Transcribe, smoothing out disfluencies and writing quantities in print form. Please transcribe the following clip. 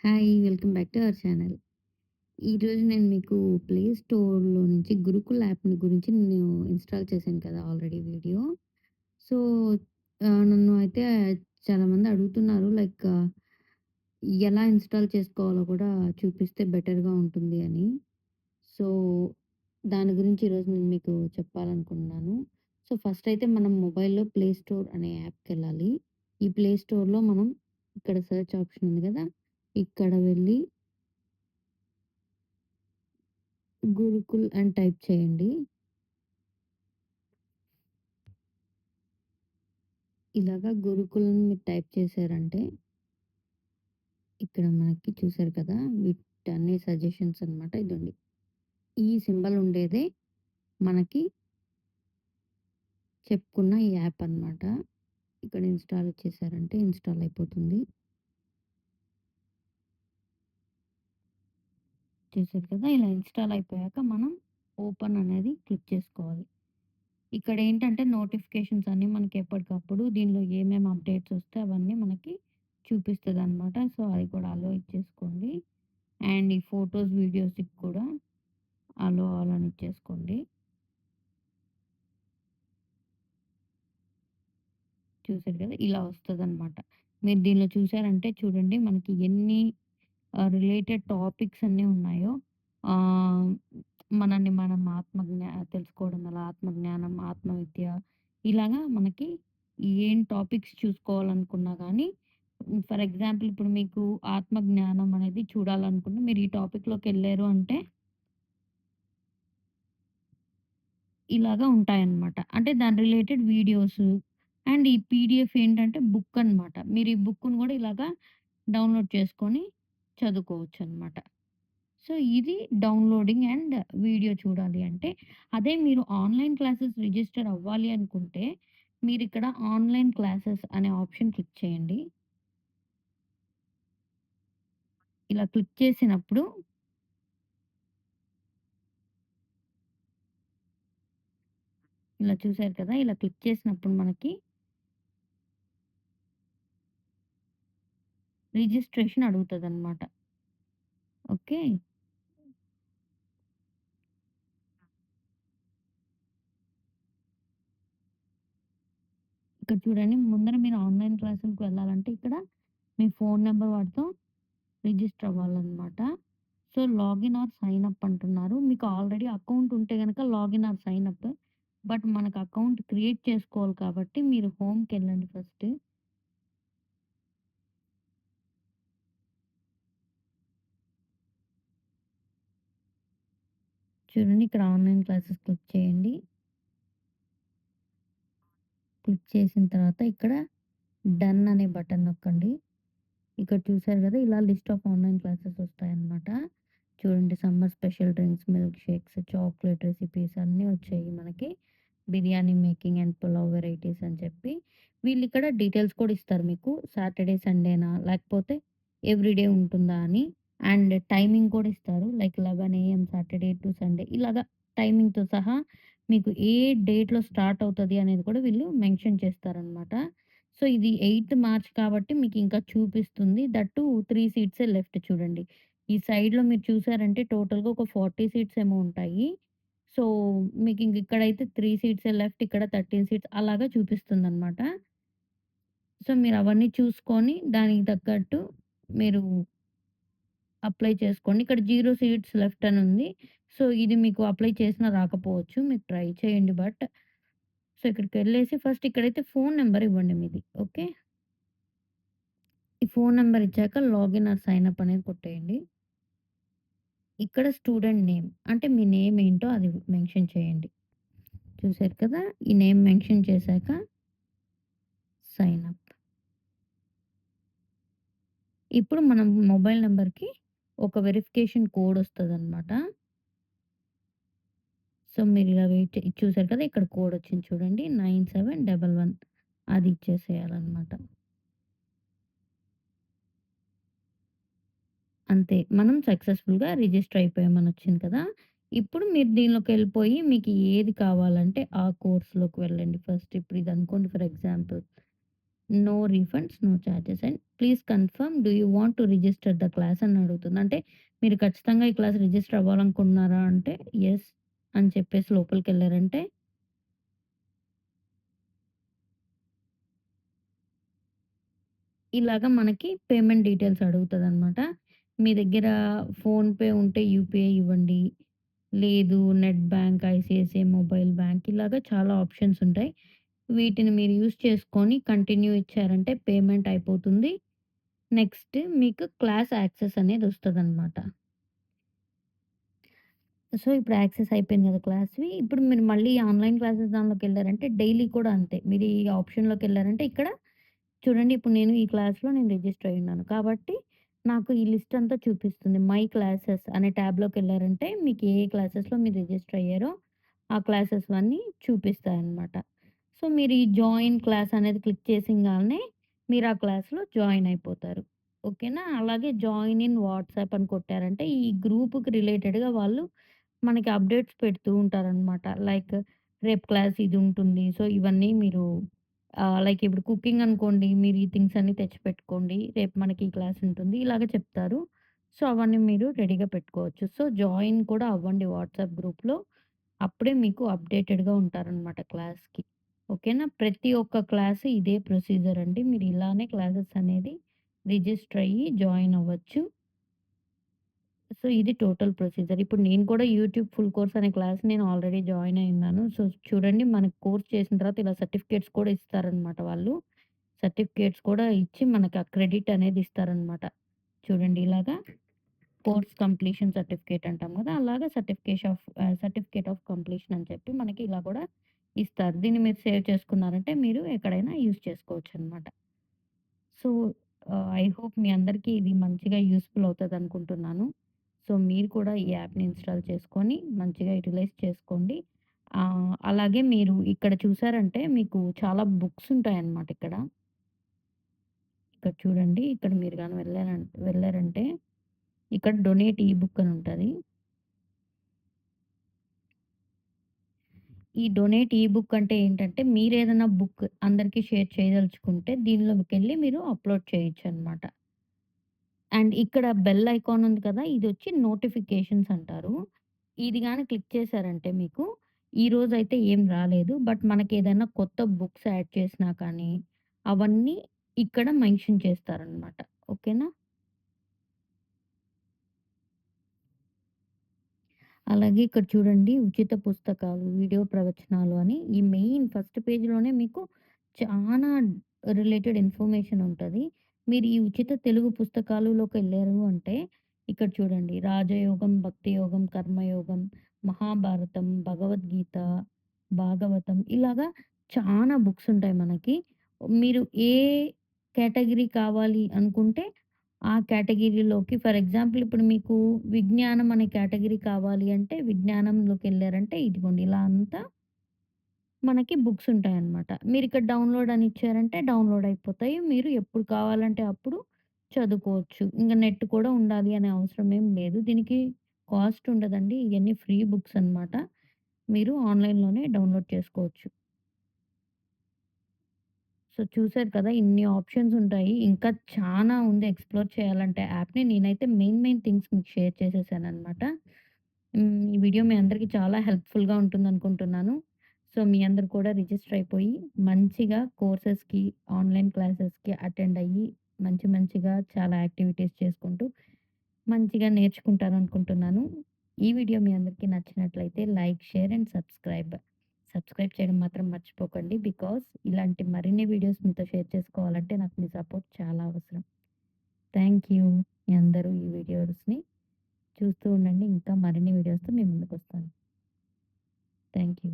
Hi! Welcome back to our channel. ఈరోజు నేను మీకు ప్లే స్టోర్‌లో నుంచి గురుకుల్ యాప్‌ని గురించి నేను ఇన్‌స్టాల్ చేశాను కదా! Already video. సో, నన్ను అయితే చాలామంది అడుగుతున్నారు ఎలా ఇన్‌స్టాల్ చేసుకోవాలో కూడా చూపిస్తే బెటర్‌గా ఉంటుంది అని. సో, దాని గురించి ఈరోజు నేను మీకు చెప్పాలనుకుంటున్నాను. సో, ఫస్ట్ అయితే మనం మొబైల్‌లో ప్లే స్టోర్ అనే యాప్‌కెళ్ళాలి. ఈ ప్లే స్టోర్‌లో మనం ఇక్కడ సెర్చ్ ఆప్షన్ ఉంది కదా! ఇక్కడ వెళ్ళి గురుకుల్ అని టైప్ చేయండి. ఇలాగా గురుకుల్ అని మీరు టైప్ చేశారంటే, ఇక్కడ మనకి చూసారు కదా! వీటన్ని సజెషన్స్ అన్నమాట. ఇదండి. ఈ సింబల్ ఉండేదే మనకి చెప్పుకున్న ఈ యాప్ అన్నమాట. ఇక్కడ ఇన్‌స్టాల్ చేశారంటే ఇన్‌స్టాల్ అయిపోతుంది. చూసారు కదా! ఇలా ఇన్‌స్టాల్ అయిపోయాక మనం ఓపెన్ అనేది క్లిక్ చేసుకోవాలి. ఇక్కడేంటంటే నోటిఫికేషన్స్ అన్నీ మనకి ఎప్పటికప్పుడు దీనిలో ఏమేమి అప్డేట్స్ వస్తే అవన్నీ మనకి చూపిస్తదనమాట. సో, అది కూడా అలో ఇచ్చేసుకోండి. అండ్ ఈ ఫోటోస్, వీడియోస్‌కి కూడా అలో ఆల్ అని ఇచ్చేసుకోండి. చూసారు కదా! ఇలా వస్తదనమాట. మీరు దీనిలో చూసారంటే చూడండి మనకి ఎన్ని రిలేటెడ్ టాపిక్స్ అన్నీ ఉన్నాయో. ఆహ్, మనల్ని మనం తెలుసుకోవడం ఎలా, ఆత్మజ్ఞానం, ఆత్మవిద్య ఇలాగా మనకి ఏం టాపిక్స్ చూసుకోవాలనుకున్నా గానీ ఫర్ ఎగ్జాంపుల్ ఇప్పుడు మీకు ఆత్మజ్ఞానం అనేది చూడాలనుకున్న మీరు ఈ టాపిక్‌లోకెళ్లారు అంటే ఇలాగా ఉంటాయన్నమాట. అంటే దాని రిలేటెడ్ వీడియోసు అండ్ ఈ పీడీఎఫ్ ఏంటంటే బుక్ అనమాట. మీరు ఈ బుక్‌ని గూడా ఇలాగా డౌన్‌లోడ్ చేసుకొని చదువుకోవచ్చనమాట. సో, ఇది డౌన్‌లోడింగ్ అండ్ వీడియో చూడాలి అంటే. అదే మీరు ఆన్‌లైన్ క్లాసెస్ రిజిస్టర్ అవ్వాలి అనుకుంటే, మీరిక్కడ ఆన్‌లైన్ క్లాసెస్ అనే ఆప్షన్ క్లిక్ చేయండి. ఇలా క్లిక్ చేసినప్పుడు ఇలా చూసారు కదా! ఇలా క్లిక్ చేసినప్పుడు మనకి రిజిస్ట్రేషన్ అడుగుతదనమాట. ఓకే. ఇక్కడ చూడండి ముందర మీరు ఆన్‌లైన్ క్లాసులకి వెళ్ళాలంటే ఇక్కడ మీ ఫోను నంబర్ వాటితో రిజిస్టర్ అవ్వాలనమాట. So, login or sign up అంటున్నారు. మీకు ఆల్రెడీ అకౌంట్ ఉంటే గనక login or sign up. But మనకు అకౌంట్ క్రియేట్ చేసుకోవాలి కాబట్టి మీరు హోమ్‌కెళ్ళండి ఫస్ట్. చూడండి ఇక్కడ ఆన్‌లైన్ క్లాసెస్ క్లిక్ చేయండి. క్లిక్ చేసిన తర్వాత ఇక్కడ డన్ అనే బటన్ నొక్కండి. ఇక్కడ చూసారు గదా! ఇలా లిస్ట్ ఆఫ్ ఆన్‌లైన్ క్లాసెస్ వస్తాయన్నమాట. చూడండి summer special drinks, milk shakes, chocolate recipes అన్నీ వచ్చాయి మనకి. Biryani making and pulao varieties అని చెప్పి. వీళ్ళిక్కడ డీటెయిల్స్ కూడా ఇస్తారు మీకు. సాటర్‌డే, సండేనా లేకపోతే ఎవ్రీడే ఉంటుందా అని. అండ్ టైమింగ్ కూడా ఇస్తారు. Like 11 AM Saturday to Sunday ఇలాగా టైమింగ్‌తో సహా మీకు ఏ డేట్‌లో స్టార్ట్ అవుతది అనేది కూడా వీళ్ళు మెన్షన్ చేస్తారనమాట. సో, ఇది 8థ్ మార్చ్ కాబట్టి మీకింకా చూపిస్తుంది. దట్ టూ 3 సీట్సే లెఫ్ట్ చూడండి. ఈ సైడ్‌లో మీరు చూసారంటే టోటల్‌గా ఒక 40 సీట్స్ ఏమో ఉంటాయి. సో, ఇక్కడైతే 3 సీట్సే లెఫ్ట్ ఇక్కడ 13 సీట్స్ అలాగా చూపిస్తుందనమాట. సో, మీరవన్నీ చూసుకొని దానికి తగ్గట్టు మీరు అప్లై చేసుకోండి. ఇక్కడ 0 సీట్స్ లెఫ్ట్ అనుంది. సో, ఇది మీకు అప్లై చేసినా రాకపోవచ్చు. మీరు ట్రై చేయండి సో, ఇక్కడికెళ్ళేసి ఫస్ట్ ఇక్కడైతే ఫోను నంబర్ ఇవ్వండి మీది. ఓకే. ఈ ఫోను నంబర్ ఇచ్చాక లాగిన్ ఆర్ సైన్ అప్ అనేది కొట్టేయండి. ఇక్కడ స్టూడెంట్ నేమ్ అంటే మీ నేమ్ ఏంటో అది మెన్షన్ చేయండి. చూసారు కదా! ఈ నేమ్ మెన్షన్ చేశాక సైన్ అప్. ఇప్పుడు మనం మొబైల్ నంబర్‌కి ఒక వెరిఫికేషన్ కోడ్ వస్తదనమాట. సో, మీరిలా వెయిట్ చూసారు కదా! ఇక్కడ కోడ్ వచ్చింది చూడండి 9711 అది ఇచ్చేసేయాలనమాట. అంతే. మనం సక్సెస్‌ఫుల్‌గా రిజిస్టర్ అయిపోయామని వచ్చింది కదా! ఇప్పుడు మీరు దీనిలోకెళ్ళిపోయి మీకు ఏది కావాలంటే ఆ కోర్స్‌లోకి వెళ్ళండి ఫస్ట్. ఇప్పుడు ఇదనుకోండి for example. No refunds, no charges and please confirm do you want to register the class అని అడుగుతుంది. అంటే మీరు ఖచ్చితంగా ఈ క్లాస్ రిజిస్టర్ అవ్వాలనుకుంటున్నారా అంటే యెస్ అని చెప్పేసి లోపలికెళ్లారంటే ఇలాగ మనకి పేమెంట్ డీటెయిల్స్ అడుగుతదనమాట. మీ దగ్గర ఫోన్‌పే ఉంటే యూపీఐ ఇవ్వండి. లేదు net bank, ICICI mobile bank ఇలాగ చాలా ఆప్షన్స్ ఉంటాయి. వీటిని మీరు యూజ్ చేసుకొని కంటిన్యూ ఇచ్చారంటే పేమెంట్ అయిపోతుంది. నెక్స్ట్ మీకు క్లాస్ యాక్సెస్ అనేదొస్తదనమాట. సో, ఇప్పుడు యాక్సెస్ అయిపోయింది కదా క్లాస్‌వి. ఇప్పుడు మీరు మళ్ళీ ఆన్‌లైన్ క్లాసెస్ దానిలోకెళ్లారంటే డైలీ కూడా అంతే. మీరు ఈ ఆప్షన్‌లోకెళ్లారంటే ఇక్కడ చూడండి ఇప్పుడు నేను ఈ క్లాస్‌లో నేను రిజిస్టర్ అయ్యున్నాను. కాబట్టి నాకు ఈ లిస్ట్ అంతా చూపిస్తుంది. మై క్లాసెస్ అనే ట్యాబ్‌లోకెళ్లారంటే మీకు ఏ ఏ క్లాసెస్‌లో మీరు రిజిస్టర్ అయ్యారో ఆ క్లాసెస్ అన్నీ చూపిస్తాయన్నమాట. సో, మీరు ఈ జాయిన్ క్లాస్ అనేది క్లిక్ చేసింగాల్నే మీరు ఆ క్లాస్‌లో జాయిన్ అయిపోతారు. ఓకేనా? అలాగే జాయిన్ ఇన్ వాట్సాప్ అని కొట్టారంటే ఈ గ్రూప్‌కి రిలేటెడ్‌గా వాళ్ళు మనకి అప్డేట్స్ పెడుతూ ఉంటారనమాట. లైక్ రేపు క్లాస్ ఇది ఉంటుంది. సో, ఇవన్నీ మీరు లైక్ ఇప్పుడు కుకింగ్ అనుకోండి. మీరు ఈ థింగ్స్ అన్నీ తెచ్చిపెట్టుకోండి. రేపు మనకి ఈ క్లాస్ ఉంటుంది. ఇలాగ చెప్తారు. సో, అవన్నీ మీరు రెడీగా పెట్టుకోవచ్చు. సో, జాయిన్ కూడా అవ్వండి వాట్సాప్ గ్రూప్‌లో. అప్పుడే మీకు అప్డేటెడ్‌గా ఉంటారనమాట క్లాస్‌కి. ఓకేనా? ప్రతి ఒక్క క్లాస్ ఇదే ప్రొసీజర్ అండి. మీరు ఇలానే క్లాసెస్ అనేది రిజిస్టర్ అయ్యి జాయిన్ అవ్వచ్చు. సో, ఇది టోటల్ ప్రొసీజర్. ఇప్పుడు నేను కూడా యూట్యూబ్ ఫుల్ కోర్స్ అనే క్లాస్ నేను ఆల్రెడీ జాయిన్ అయ్యున్నాను. సో, చూడండి మనకు కోర్స్ చేసిన తర్వాత ఇలా సర్టిఫికేట్స్ కూడా ఇస్తారనమాట వాళ్ళు. సర్టిఫికేట్స్ కూడా ఇచ్చి మనకు ఆ క్రెడిట్ అనేది ఇస్తారనమాట. చూడండి ఇలాగా కోర్స్ కంప్లీషన్ సర్టిఫికేట్ అంటాం కదా! అలాగా సర్టిఫికేట్ ఆఫ్ కంప్లీషన్ అని చెప్పి మనకి ఇలా కూడా ఇస్తారు. దీన్ని మీరు సేవ్ చేసుకున్నారంటే మీరు ఎక్కడైనా యూజ్ చేసుకోవచ్చనమాట. సో, ఐ హోప్ మీ అందరికీ ఇది మంచిగా యూజ్‌ఫుల్ అవుతదనుకుంటున్నాను. సో, మీరు కూడా ఈ యాప్‌ని ఇన్‌స్టాల్ చేసుకొని మంచిగా యుటిలైజ్ చేసుకోండి. అలాగే మీరు ఇక్కడ చూసారంటే మీకు చాలా బుక్స్ ఉంటాయన్నమాట ఇక్కడ. ఇక్కడ చూడండి. ఇక్కడ మీరు గాని వెళ్లారంటే ఇక్కడ డొనేట్ ఈ బుక్ అని ఉంటది. ఈ డొనేట్ ఈ బుక్ అంటే ఏంటంటే మీరేదైనా బుక్ అందరికి షేర్ చేయదలుచుకుంటే దీనిలోకెళ్ళి మీరు అప్‌లోడ్ చేయొచ్చన్నమాట. అండ్ ఇక్కడ బెల్ ఐకాన్ ఉంది కదా! ఇదొచ్చి నోటిఫికేషన్స్ అంటారు. ఇది గాని క్లిక్ చేశారంటే మీకు ఈరోజైతే ఏం రాలేదు. బట్ మనకేదైనా కొత్త బుక్స్ యాడ్ చేసినా కానీ అవన్నీ ఇక్కడ మెన్షన్ చేస్తారనమాట. ఓకేనా? అలాగే ఇక్కడ చూడండి ఉచిత పుస్తకాలు, వీడియో ప్రవచనాలు అని ఈ మెయిన్ ఫస్ట్ పేజ్‌లోనే మీకు చానా రిలేటెడ్ ఇన్ఫర్మేషన్ ఉంటది. మీరు ఈ ఉచిత తెలుగు పుస్తకాలులోకెళ్లారు అంటే ఇక్కడ చూడండి రాజయోగం, భక్తి యోగం, కర్మయోగం, మహాభారతం, భగవద్గీత, భాగవతం ఇలాగా చానా బుక్స్ ఉంటాయి మనకి. మీరు ఏ కేటగిరీ కావాలి అనుకుంటే ఆ కేటగిరీలోకి ఫర్ ఎగ్జాంపుల్ ఇప్పుడు మీకు విజ్ఞానం అనే కేటగిరీ కావాలి అంటే విజ్ఞానంలోకెళ్లారంటే ఇదిగోండి ఇలా అంతా మనకి బుక్స్ ఉంటాయన్నమాట. మీరిక్కడ డౌన్‌లోడ్ అని ఇచ్చారంటే డౌన్‌లోడ్ అయిపోతాయి. మీరు ఎప్పుడు కావాలంటే అప్పుడు చదువుకోవచ్చు. ఇంక నెట్ కూడా ఉండాలి అనే అవసరం ఏం లేదు. దీనికి కాస్ట్ ఉండదండి. ఇయన్నీ ఫ్రీ బుక్స్ అన్నమాట. మీరు ఆన్‌లైన్‌లోనే డౌన్‌లోడ్ చేసుకోవచ్చు. సో, చూసారు కదా! ఇన్ని ఆప్షన్స్ ఉంటాయి. ఇంకా చానా ఉంది ఎక్స్‌ప్లోర్ చేయాలంటే యాప్‌ని. నేనైతే మెయిన్ థింగ్స్ మీకు షేర్ చేసేసాననమాట. ఈ వీడియో మీ అందరికీ చాలా హెల్ప్‌ఫుల్‌గా ఉంటుందనుకుంటున్నాను. సో, మీ అందరూ కూడా రిజిస్టర్ అయిపోయి మంచిగా కోర్సెస్‌కి, ఆన్‌లైన్ క్లాసెస్‌కి అటెండ్ అయ్యి మంచిగా చాలా యాక్టివిటీస్ చేసుకుంటూ మంచిగా నేర్చుకుంటారనుకుంటున్నాను. ఈ వీడియో మీ అందరికీ నచ్చినట్లయితే like, share and subscribe. Subscribe చేయడం మాత్రం మర్చిపోకండి. బికాజ్ ఇలాంటి మరిన్ని వీడియోస్ మీతో షేర్ చేసుకోవాలంటే నాకు మీ సపోర్ట్ చాలా అవసరం. Thank you. మీ అందరూ ఈ వీడియోస్‌ని చూస్తూ ఉండండి. ఇంకా మరిన్ని వీడియోస్‌తో మీ ముందుకొస్తాను. Thank you.